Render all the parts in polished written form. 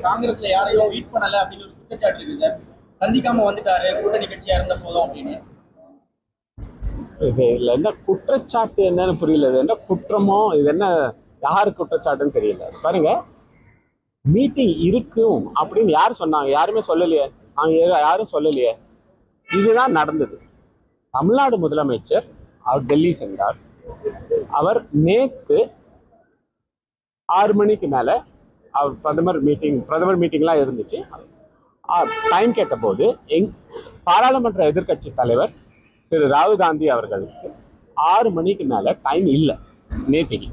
காங்கிரஸ்ல யாரையும் மீட் பண்ணல அப்படின்னு ஒரு குற்றச்சாட்டு இருக்கு சார். சந்திக்காம வந்துட்டாரு கூட்டணி கட்சியா இருந்த போதும் அப்படின்னு. இதுல என்ன குற்றச்சாட்டு என்னன்னு புரியல. இது என்ன குற்றமோ, இது என்ன யாரு குற்றச்சாட்டுன்னு தெரியல. பாருங்க, மீட்டிங் இருக்கும் அப்படின்னு யார் சொன்னாங்க? யாருமே சொல்லலையே. யாரும் சொல்லலையே. இதுதான் நடந்தது. தமிழ்நாடு முதலமைச்சர் அவர் டெல்லி சென்றார். அவர் நேற்று 6 மணிக்கு மேல அவர் பிரதமர் மீட்டிங்லாம் இருந்துச்சு. டைம் கேட்ட போது பாராளுமன்ற எதிர்கட்சி தலைவர் திரு ராகுல் காந்தி அவர்களுக்கு 6 மணிக்கு மேல டைம் இல்லை நேத்திக்கு.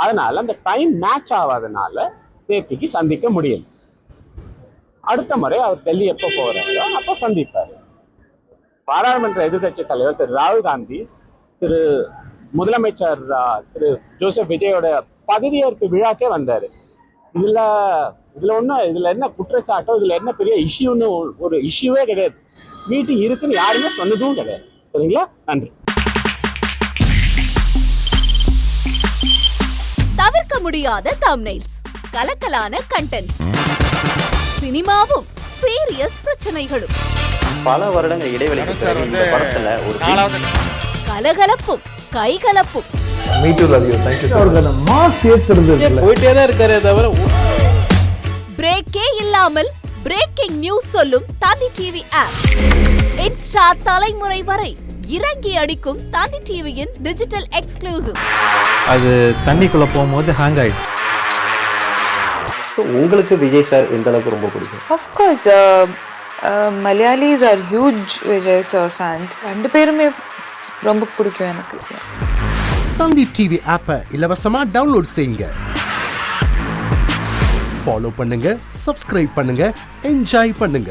அதனால அந்த டைம் மேட்ச் ஆகாதனால நேத்திக்கு சந்திக்க முடியல. அடுத்த முறை அவர் டெல்லி எப்போ போகிறாரோ அப்போ சந்திப்பார். பாராளுமன்ற எதிர்கட்சி தலைவர் திரு ராகுல் காந்தி திரு முதலமைச்சர் திரு ஜோசப் விஜயோட பதவியேற்பு விழாக்கே வந்தாரு. இதுல என்ன குற்றச்சாட்டோ, இதுல என்ன பெரிய இஷ்யூன்னு ஒரு இஷ்யூவே கிடையாது. மீட்டிங் இருக்குன்னு யாருமே சொன்னதும் கிடையாது. சரிங்களா? நன்றி. தவிர்க்க முடியாத தம்ப்நெயில்ஸ், கலக்கலான கண்டென்ட்ஸ், சினிமாவும் சீரியஸ் பிரச்சனைகளும், பல வருடங்கள் இடைவெளிக்கு பிறகு இந்த படத்துல ஒரு கலகலப்பும் கைகலப்பும், பிரேக்கே இல்லாமல் பிரேக்கிங் நியூஸ் சொல்லும் தந்தி டிவி ஆப். இன்ஸ்டா தலைமுறை வரை இறங்கி அடிக்கும் தந்தி டிவியின் டிஜிட்டல் எக்ஸ்க்ளூசிவ். அது தண்ணிக்குள்ள போகும்போது ஹேங் ஆயிடுச்சு. உங்களுக்கு விஜய் சார் எந்த அளவுக்கு ரொம்ப பிடிக்கும்? Of course, Malayalis are huge Vijay sir fans. ரெண்டு பேருமே ரொம்ப பிடிக்கும் எனக்கு. தந்தி டிவி ஆப்பை இலவசமா டவுன்லோட் செய்யுங்க. ஃபாலோ பண்ணுங்க, சப்ஸ்கிரைப் பண்ணுங்க, என்ஜாய் பண்ணுங்க.